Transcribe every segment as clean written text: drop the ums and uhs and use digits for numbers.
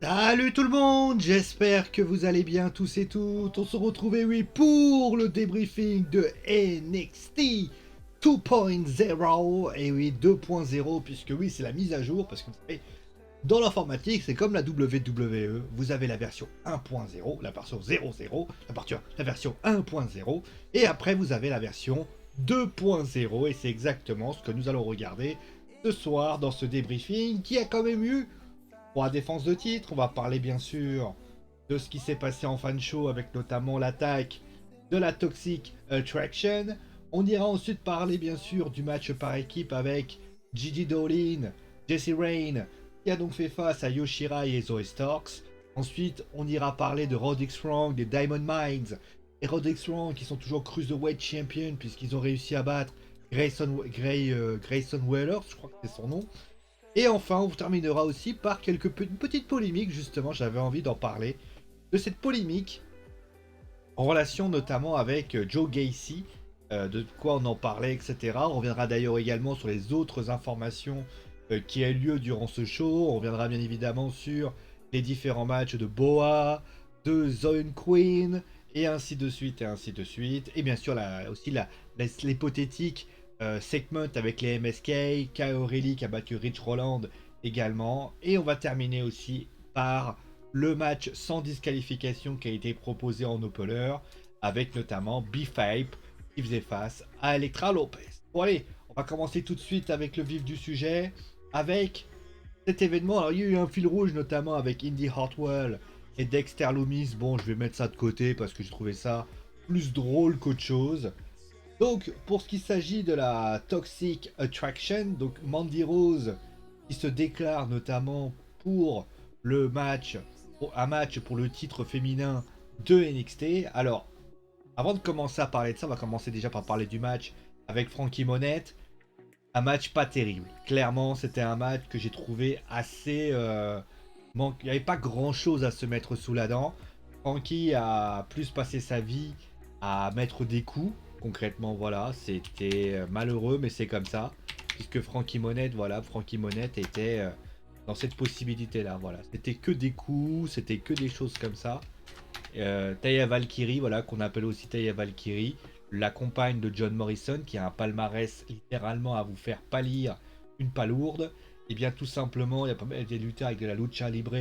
Salut tout le monde, j'espère que vous allez bien tous et toutes. On se retrouve oui pour le débriefing de NXT 2.0. Et oui 2.0 puisque oui c'est la mise à jour parce que vous savez dans l'informatique c'est comme la WWE, vous avez la version 1.0, la version 0.0, la version 1.0 et après vous avez la version 2.0 et c'est exactement ce que nous allons regarder ce soir dans ce débriefing qui a quand même eu. Pour la défense de titre, on va parler bien sûr de ce qui s'est passé en fan show avec notamment l'attaque de la Toxic Attraction. On ira ensuite parler bien sûr du match par équipe avec Gigi Dolin, Jesse Rain, qui a donc fait face à Yoshirai et Zoe Starks. Ensuite, on ira parler de Roderick Strong, des Diamond Mines, et Roderick Strong qui sont toujours Cruiserweight Champion puisqu'ils ont réussi à battre Grayson Waller, je crois que c'est son nom. Et enfin, on terminera aussi par quelques petites polémiques, justement, j'avais envie d'en parler, de cette polémique, en relation notamment avec Joe Gacy, de quoi on en parlait, etc. On reviendra d'ailleurs également sur les autres informations qui ont eu lieu durant ce show, on reviendra bien évidemment sur les différents matchs de Boa, de Zone Queen, et ainsi de suite, et ainsi de suite. Et bien sûr, l'hypothétique segment avec les MSK, Kyle O'Reilly qui a battu Rich Roland également. Et on va terminer aussi par le match sans disqualification qui a été proposé en opener avec notamment B-Fape qui faisait face à Elektra Lopez. Bon allez, on va commencer tout de suite avec le vif du sujet, avec cet événement. Alors il y a eu un fil rouge notamment avec Indy Hartwell et Dexter Lumis. Bon, je vais mettre ça de côté parce que j'ai trouvé ça plus drôle qu'autre chose. Donc, pour ce qui s'agit de la Toxic Attraction, donc Mandy Rose qui se déclare notamment pour le match, un match pour le titre féminin de NXT. Alors, avant de commencer à parler de ça, on va commencer déjà par parler du match avec Frankie Monette. Un match pas terrible. Clairement, c'était un match que j'ai trouvé assez... Il n'y avait pas grand-chose à se mettre sous la dent. Frankie a plus passé sa vie à mettre des coups. Concrètement, voilà, c'était malheureux, mais c'est comme ça. Puisque Frankie Monette, voilà, Frankie Monette était dans cette possibilité-là, voilà. C'était que des coups, c'était que des choses comme ça. Taya Valkyrie, voilà, qu'on appelle aussi Taya Valkyrie, la compagne de John Morrison, qui a un palmarès littéralement à vous faire pâlir une palourde. Et bien tout simplement, il y a pas mal de lutteurs avec de la lucha libre,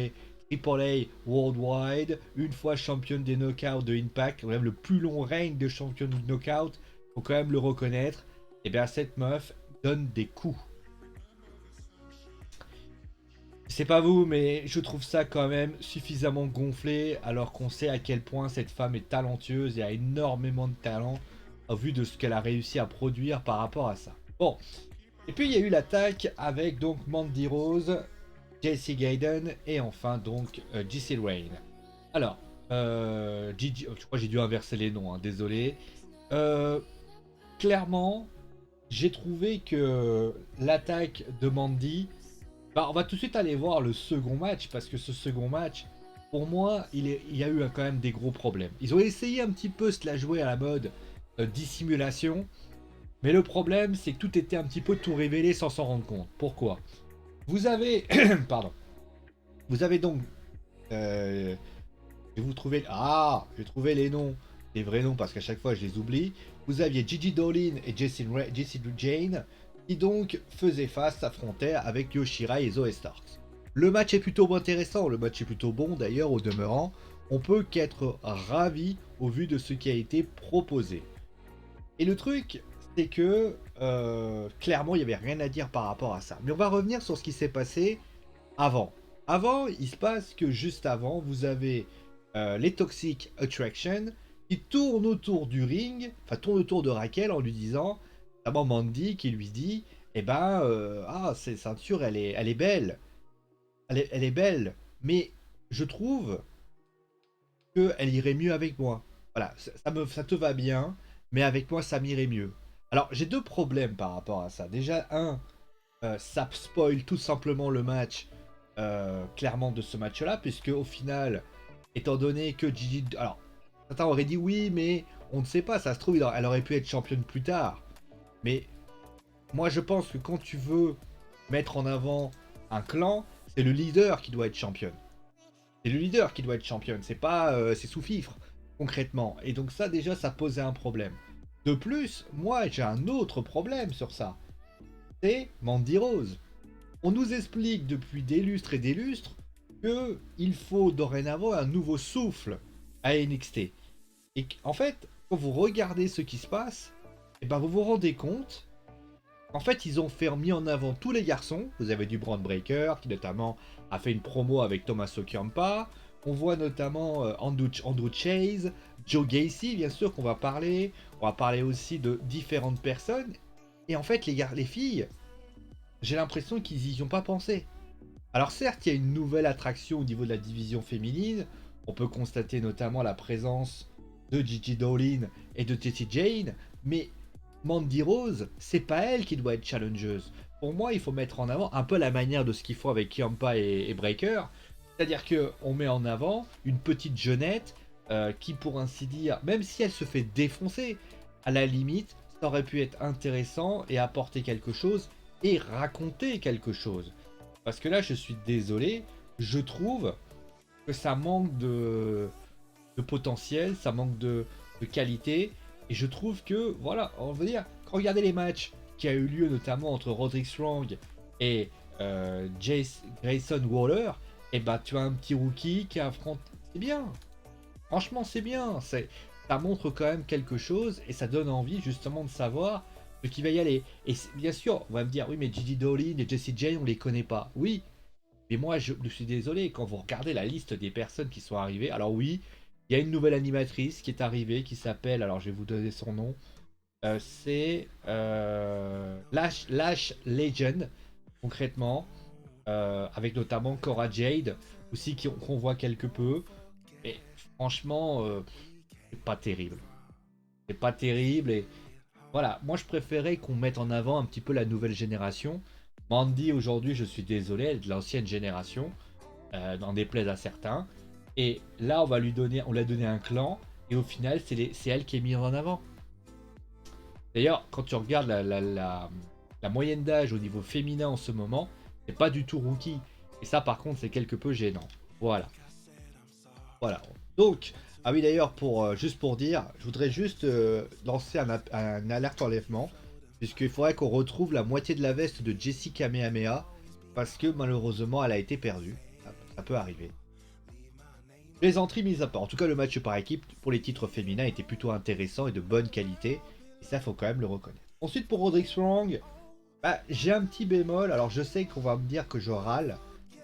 AAA Worldwide, une fois championne des knockouts de Impact, quand même le plus long règne de championne de knockout, faut quand même le reconnaître. Et bien cette meuf donne des coups. C'est pas vous, mais je trouve ça quand même suffisamment gonflé alors qu'on sait à quel point cette femme est talentueuse et a énormément de talent au vu de ce qu'elle a réussi à produire par rapport à ça. Bon, et puis il y a eu l'attaque avec donc Mandy Rose, JC Gaiden et enfin donc JC Rain. Alors, Gigi, je crois que j'ai dû inverser les noms, hein, désolé. Euh, Clairement, j'ai trouvé que l'attaque de Mandy. Bah, on va tout de suite aller voir le second match parce que ce second match, pour moi, il y a eu quand même des gros problèmes. Ils ont essayé un petit peu de se la jouer à la mode dissimulation, mais le problème c'est que tout était un petit peu tout révélé sans s'en rendre compte. Pourquoi? Vous avez, pardon, vous avez donc, euh, je vais vous trouver, j'ai trouvé les noms, les vrais noms parce qu'à chaque fois je les oublie. Vous aviez Gigi Dolin et Jessie Jane qui donc faisaient face, s'affrontaient avec Yoshirai et Zoe Starks. Le match est plutôt intéressant, le match est plutôt bon d'ailleurs au demeurant. On peut qu'être ravi au vu de ce qui a été proposé. Et le truc, c'est que clairement il n'y avait rien à dire par rapport à ça. Mais on va revenir sur ce qui s'est passé avant. Avant, il se passe que juste avant, vous avez les Toxic Attraction qui tournent autour du ring, enfin tournent autour de Raquel en lui disant, notamment Mandy qui lui dit, eh ben, cette ceinture, elle est belle, elle est belle, mais je trouve qu'elle irait mieux avec moi. Voilà, ça te va bien, mais avec moi, ça m'irait mieux. Alors, j'ai deux problèmes par rapport à ça. Déjà, un, ça spoil tout simplement le match clairement de ce match-là, puisque au final, étant donné que Gigi... Alors, certains auraient dit oui, mais on ne sait pas, ça se trouve, elle aurait pu être championne plus tard. Mais moi, je pense que quand tu veux mettre en avant un clan, c'est le leader qui doit être championne. C'est le leader qui doit être champion, c'est pas c'est sous-fifre, concrètement. Et donc ça déjà, ça posait un problème. De plus, moi j'ai un autre problème sur ça. C'est Mandy Rose. On nous explique depuis des lustres et des lustres que il faut dorénavant un nouveau souffle à NXT. Et en fait, quand vous regardez ce qui se passe, et ben vous vous rendez compte. En fait, ils ont fait mis en avant tous les garçons. Vous avez du Braun Breaker qui notamment a fait une promo avec Tommaso Ciampa. On voit notamment Andrew Chase, Joe Gacy, bien sûr qu'on va parler. On va parler aussi de différentes personnes. Et en fait, les filles, j'ai l'impression qu'ils y ont pas pensé. Alors certes, il y a une nouvelle attraction au niveau de la division féminine. On peut constater notamment la présence de Gigi Dolin et de Jessie Jane, mais Mandy Rose, c'est pas elle qui doit être challengeuse. Pour moi, il faut mettre en avant un peu la manière de ce qu'ils font avec Ciampa et Breaker. C'est-à-dire qu'on met en avant une petite jeunette qui, pour ainsi dire, même si elle se fait défoncer, à la limite, ça aurait pu être intéressant et apporter quelque chose et raconter quelque chose. Parce que là, je suis désolé, je trouve que ça manque de potentiel, ça manque de qualité. Et je trouve que, voilà, on veut dire, quand regardez les matchs qui a eu lieu notamment entre Roderick Strong et Grayson Waller, et bah tu as un petit rookie qui affronte. C'est bien. Franchement, c'est bien. Ça montre quand même quelque chose et ça donne envie justement de savoir ce qui va y aller. Et bien sûr, on va me dire, oui, mais Gigi Dolin et Jessie Jane, on les connaît pas. Oui, mais moi, je suis désolé, quand vous regardez la liste des personnes qui sont arrivées, alors oui, il y a une nouvelle animatrice qui est arrivée, qui s'appelle, alors je vais vous donner son nom, c'est Lash Legend, concrètement, avec notamment Cora Jade, aussi qu'on voit quelque peu, et franchement, c'est pas terrible. C'est pas terrible, et voilà, moi je préférais qu'on mette en avant un petit peu la nouvelle génération. Mandy, aujourd'hui, je suis désolé, elle est de l'ancienne génération, n'en déplaise à certains. Et là, on lui a donné un clan, et au final, c'est elle qui est mise en avant. D'ailleurs, quand tu regardes la moyenne d'âge au niveau féminin en ce moment, c'est pas du tout rookie. Et ça, par contre, c'est quelque peu gênant. Voilà. Voilà. Donc, ah oui, d'ailleurs, juste pour dire, je voudrais juste lancer un alerte enlèvement, puisqu'il faudrait qu'on retrouve la moitié de la veste de Jessie Kamehameha, parce que malheureusement, elle a été perdue. Ça peut arriver. Plaisanterie mise à part. En tout cas, le match par équipe pour les titres féminins était plutôt intéressant et de bonne qualité. Et ça, faut quand même le reconnaître. Ensuite, pour Roderick Strong, bah, j'ai un petit bémol. Alors, je sais qu'on va me dire que je râle,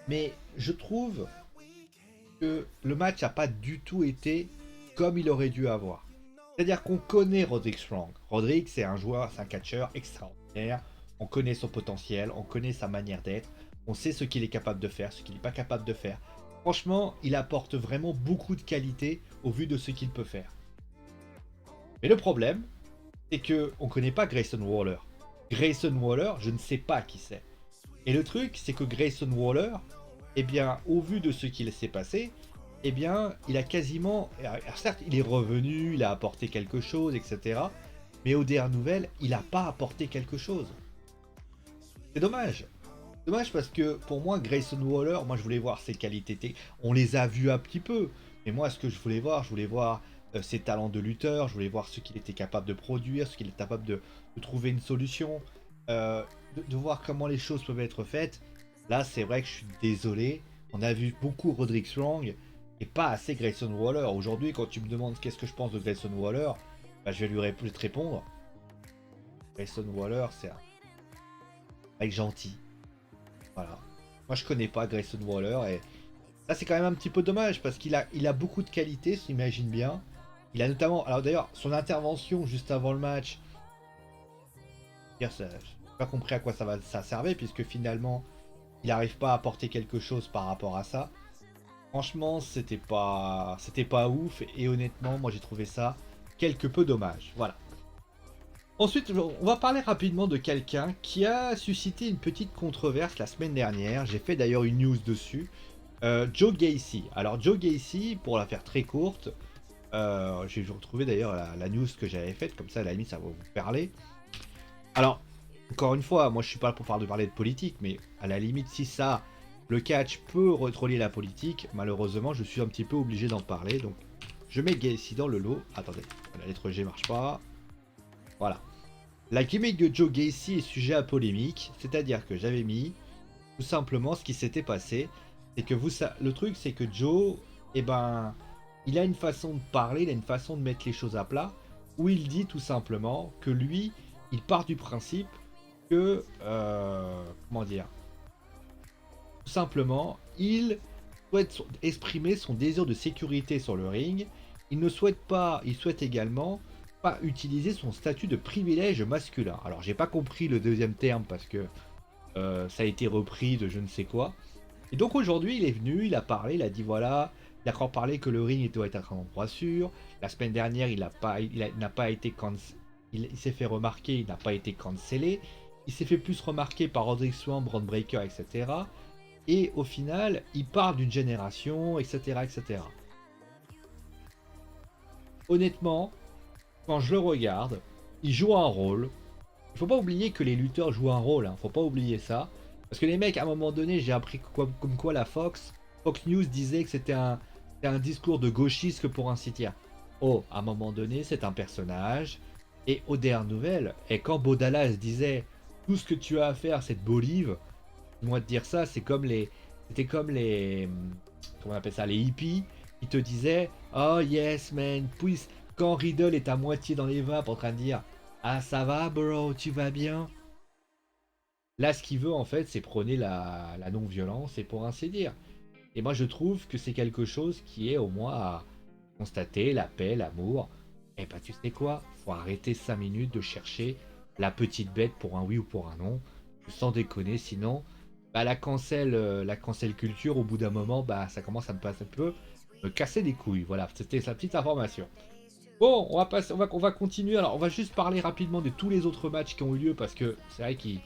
mais je trouve que le match n'a pas du tout été comme il aurait dû avoir. C'est-à-dire qu'on connaît Roderick Strong. Roderick, c'est un joueur, c'est un catcheur extraordinaire. On connaît son potentiel, on connaît sa manière d'être, on sait ce qu'il est capable de faire, ce qu'il n'est pas capable de faire. Franchement, il apporte vraiment beaucoup de qualité au vu de ce qu'il peut faire. Mais le problème, c'est que on connaît pas Grayson Waller. Grayson Waller, je ne sais pas qui c'est. Et le truc, c'est que Grayson Waller, eh bien, au vu de ce qu'il s'est passé, eh bien, il a quasiment... Alors certes, il est revenu, il a apporté quelque chose, etc. Mais aux dernières nouvelles, il n'a pas apporté quelque chose. C'est dommage. Dommage parce que pour moi, Grayson Waller, moi je voulais voir ses qualités. On les a vues un petit peu. Mais moi, ce que je voulais voir ses talents de lutteur, je voulais voir ce qu'il était capable de produire, ce qu'il est capable de trouver une solution, de voir comment les choses peuvent être faites. Là, c'est vrai que je suis désolé. On a vu beaucoup Roderick Strong et pas assez Grayson Waller. Aujourd'hui, quand tu me demandes qu'est-ce que je pense de Grayson Waller, bah, je vais te répondre. Grayson Waller, c'est un mec gentil. Voilà. Moi, je connais pas Grayson Waller et là, c'est quand même un petit peu dommage parce il a beaucoup de qualités, s'imagine bien. Il a notamment, alors d'ailleurs, son intervention juste avant le match, je n'ai pas compris à quoi ça servait puisque finalement, il n'arrive pas à apporter quelque chose par rapport à ça. Franchement, c'était pas ouf et honnêtement, moi j'ai trouvé ça quelque peu dommage. Voilà. Ensuite, on va parler rapidement de quelqu'un qui a suscité une petite controverse la semaine dernière. J'ai fait d'ailleurs une news dessus. Joe Gacy. Alors Joe Gacy, pour la faire très courte, j'ai retrouvé d'ailleurs la news que j'avais faite, comme ça à la limite ça va vous parler. Alors, encore une fois, moi je suis pas là pour parler de politique, mais à la limite si ça le catch peut relier la politique. Malheureusement, je suis un petit peu obligé d'en parler. Donc, je mets Gacy dans le lot. Attendez, la lettre G marche pas. Voilà. La gimmick de Joe Gacy est sujet à polémique. C'est-à-dire que j'avais mis tout simplement ce qui s'était passé. C'est que le truc, c'est que Joe, eh ben, il a une façon de parler, il a une façon de mettre les choses à plat, où il dit tout simplement que lui, il part du principe que, comment dire, tout simplement, il souhaite exprimer son désir de sécurité sur le ring. Il ne souhaite pas, il souhaite également pas utiliser son statut de privilège masculin. Alors, j'ai pas compris le deuxième terme parce que ça a été repris de je ne sais quoi. Et donc aujourd'hui, il est venu, il a parlé, il a dit voilà, il a encore parlé que le ring doit être un endroit sûr. La semaine dernière, il n'a pas été il s'est fait remarquer, il n'a pas été cancellé. Il s'est fait plus remarquer par Roderick Strong, Braun Breaker, etc. Et au final, il parle d'une génération, etc., etc. Honnêtement, quand je le regarde, il joue un rôle. Il faut pas oublier que les lutteurs jouent un rôle, hein. Faut pas oublier ça. Parce que les mecs, à un moment donné, j'ai appris comme quoi la Fox News disait que c'était un discours de gauchiste pour ainsi dire. Oh, à un moment donné, c'est un personnage. Et aux dernières nouvelles, et quand Bo Dallas disait tout ce que tu as à faire, c'est de Bolive, moi de dire ça, c'était comme les, comment on appelle ça, les hippies, qui te disaient, oh yes man, puis quand Riddle est à moitié dans les vapes en train de dire, ah ça va bro, tu vas bien. Là, ce qu'il veut en fait, c'est prôner la non-violence et pour ainsi dire. Et moi, je trouve que c'est quelque chose qui est au moins à constater, la paix, l'amour. Et bah, tu sais quoi? Faut arrêter 5 minutes de chercher la petite bête pour un oui ou pour un non. Sans déconner, sinon, bah, la cancel culture, au bout d'un moment, bah, ça commence à me passer un peu, me casser les couilles. Voilà, c'était sa petite information. Bon, on va continuer. Alors, on va juste parler rapidement de tous les autres matchs qui ont eu lieu parce que c'est vrai qu'il.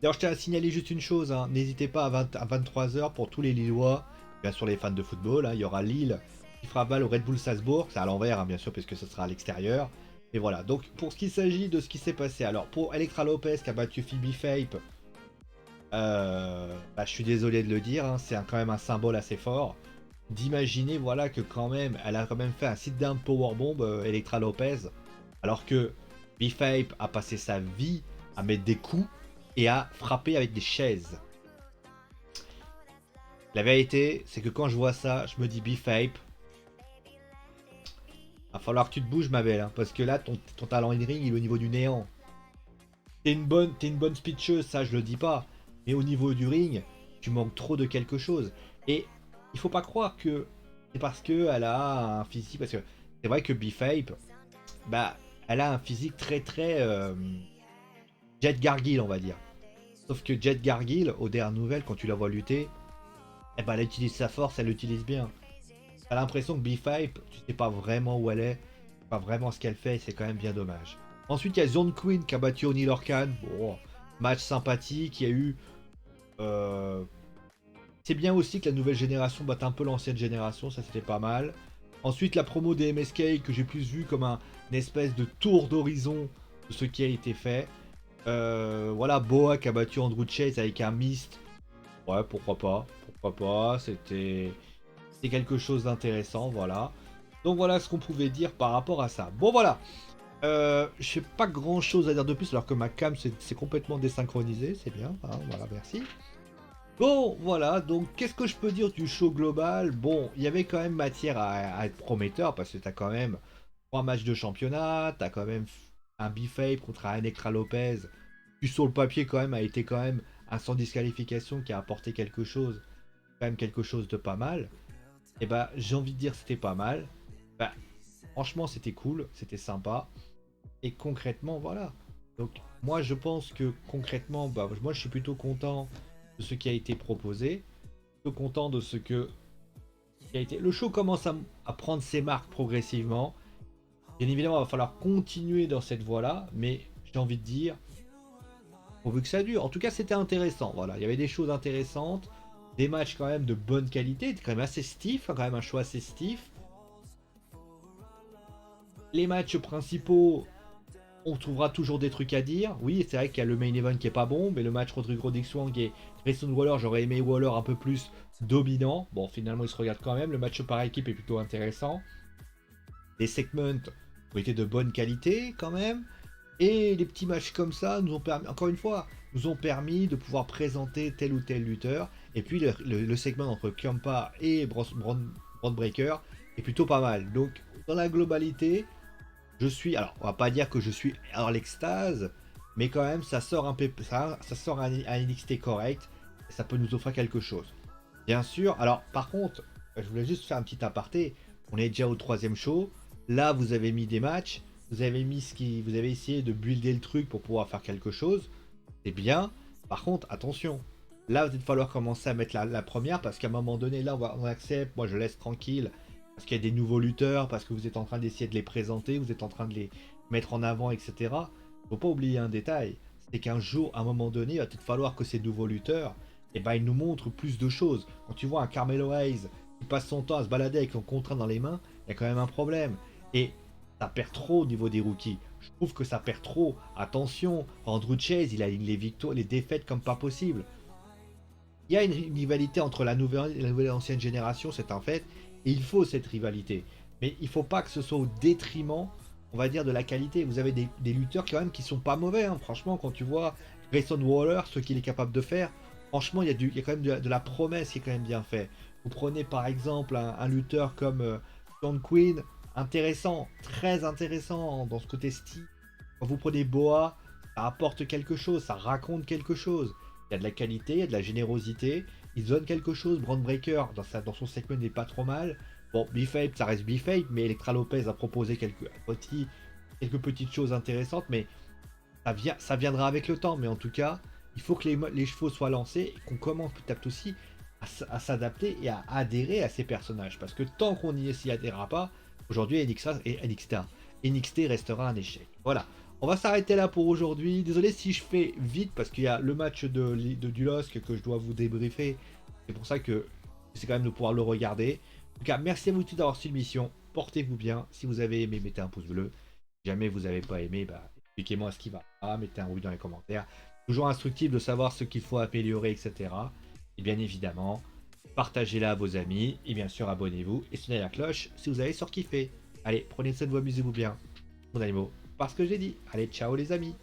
D'ailleurs, je tiens à signaler juste une chose, hein. N'hésitez pas à 23h pour tous les Lillois, bien sûr les fans de football, hein. Il y aura Lille qui fera balle au Red Bull Salzbourg, c'est à l'envers, hein, bien sûr, puisque ce sera à l'extérieur. Et voilà, donc pour ce qu'il s'agit de ce qui s'est passé, alors pour Elektra Lopez qui a battu Phoebe Fape, bah, je suis désolé de le dire, hein, c'est quand même un symbole assez fort. D'imaginer voilà, que quand même, elle a quand même fait un sit-down powerbomb, Elektra Lopez, alors que B-Fape a passé sa vie à mettre des coups et à frapper avec des chaises. La vérité, c'est que quand je vois ça, je me dis B-Fape, va falloir que tu te bouges ma belle, hein, parce que là, ton talent in ring, il est au niveau du néant. T'es une bonne speecheuse, ça je le dis pas, mais au niveau du ring, tu manques trop de quelque chose. Et il faut pas croire que c'est parce qu'elle a un physique, parce que c'est vrai que B-Fape, bah, elle a un physique très Jet Gargill, on va dire. Sauf que Jet Gargill, aux dernières nouvelles, quand tu la vois lutter, eh ben, elle utilise sa force, elle l'utilise bien. T'as l'impression que B-Fape, tu sais pas vraiment où elle est, pas vraiment ce qu'elle fait, et c'est quand même bien dommage. Ensuite, il y a Zone Queen qui a battu Oni Lorcan. Bon, match sympathique, il y a eu. C'est bien aussi que la nouvelle génération batte un peu l'ancienne génération, ça c'était pas mal. Ensuite, la promo des MSK que j'ai plus vu comme une espèce de tour d'horizon de ce qui a été fait. Voilà, Boa qui a battu Andrew Chase avec un mist. Ouais, pourquoi pas. Pourquoi pas. C'était quelque chose d'intéressant, voilà. Donc voilà ce qu'on pouvait dire par rapport à ça. Bon voilà. Je n'ai pas grand chose à dire de plus alors que ma cam c'est complètement désynchronisé. C'est bien. Hein, voilà, merci. Bon, voilà, donc qu'est-ce que je peux dire du show global? Bon, il y avait quand même matière à être prometteur parce que t'as quand même 3 matchs de championnat, t'as quand même un B-Fape contre un Elektra Lopez, qui sur le papier quand même a été quand même un sans disqualification qui a apporté quelque chose, quand même quelque chose de pas mal. Et bah j'ai envie de dire c'était pas mal. Bah franchement c'était cool, c'était sympa. Et concrètement voilà. Donc moi je pense que concrètement, bah moi je suis plutôt content de ce qui a été proposé, plutôt content de ce que qui a été. Le show commence à prendre ses marques progressivement. Bien évidemment, il va falloir continuer dans cette voie-là, mais j'ai envie de dire, pourvu que ça dure. En tout cas, c'était intéressant. Voilà, il y avait des choses intéressantes, des matchs quand même de bonne qualité, quand même assez stiff, quand même un show assez stiff. Les matchs principaux On trouvera toujours des trucs à dire. Oui, c'est vrai qu'il y a le main event qui est pas bon, mais le match Rodrigo Dixwang et Grayson Waller, j'aurais aimé Waller un peu plus dominant. Bon, finalement, il se regarde quand même. Le match par équipe est plutôt intéressant. Les segments ont été de bonne qualité quand même. Et les petits matchs comme ça nous ont permis, encore une fois, nous ont permis de pouvoir présenter tel ou tel lutteur. Et puis le segment entre Ciampa et Braun Breaker est plutôt pas mal. Donc dans la globalité, je suis, alors on va pas dire que je suis à l'extase, mais quand même ça sort un peu, ça sort un NXT correct, et ça peut nous offrir quelque chose. Bien sûr, alors par contre, je voulais juste faire un petit aparté, on est déjà au troisième show, là vous avez mis des matchs, vous avez mis vous avez essayé de builder le truc pour pouvoir faire quelque chose, c'est bien, par contre attention, là il va falloir commencer à mettre la première, parce qu'à un moment donné, là on accepte, moi je laisse tranquille, parce qu'il y a des nouveaux lutteurs, parce que vous êtes en train d'essayer de les présenter, vous êtes en train de les mettre en avant, etc. Faut pas oublier un détail, c'est qu'un jour, à un moment donné, il va peut-être falloir que ces nouveaux lutteurs, eh ben, ils nous montrent plus de choses. Quand tu vois un Carmelo Hayes qui passe son temps à se balader avec son contrat dans les mains, il y a quand même un problème. Et ça perd trop au niveau des rookies. Je trouve que ça perd trop. Attention, Andrew Chase, il aligne les victoires, les défaites comme pas possible. Il y a une rivalité entre la nouvelle et l'ancienne génération, c'est un fait, et il faut cette rivalité. Mais il ne faut pas que ce soit au détriment, on va dire, de la qualité. Vous avez des lutteurs quand même qui sont pas mauvais, hein. Franchement, quand tu vois Grayson Waller, ce qu'il est capable de faire, franchement, il y a quand même de la promesse qui est quand même bien fait. Vous prenez par exemple un lutteur comme Sean Quinn, intéressant, très intéressant dans ce côté style. Quand vous prenez Boa, ça apporte quelque chose, ça raconte quelque chose. Il y a de la qualité, il y a de la générosité. Il donne quelque chose. Brand Breaker, dans son segment, n'est pas trop mal. Bon, B-Fape, ça reste B-Fape, mais Electra Lopez a proposé quelques petites choses intéressantes, mais ça viendra avec le temps. Mais en tout cas, il faut que les chevaux soient lancés et qu'on commence petit à petit aussi à s'adapter et à adhérer à ces personnages. Parce que tant qu'on n'y s'y adhérera pas, aujourd'hui, NXT restera un échec. Voilà. On va s'arrêter là pour aujourd'hui. Désolé si je fais vite parce qu'il y a le match du LOSC que je dois vous débriefer. C'est pour ça que c'est quand même de pouvoir le regarder. En tout cas, merci à vous tous d'avoir suivi l'émission. Portez-vous bien. Si vous avez aimé, mettez un pouce bleu. Si jamais vous n'avez pas aimé, bah, expliquez-moi ce qui va pas. Mettez un oui dans les commentaires. Toujours instructif de savoir ce qu'il faut améliorer, etc. Et bien évidemment, partagez-la à vos amis. Et bien sûr, abonnez-vous et sonnez la cloche si vous avez surkiffé. Allez, prenez soin de vous, amusez-vous bien. Mon animaux, parce que j'ai dit. Allez, ciao les amis.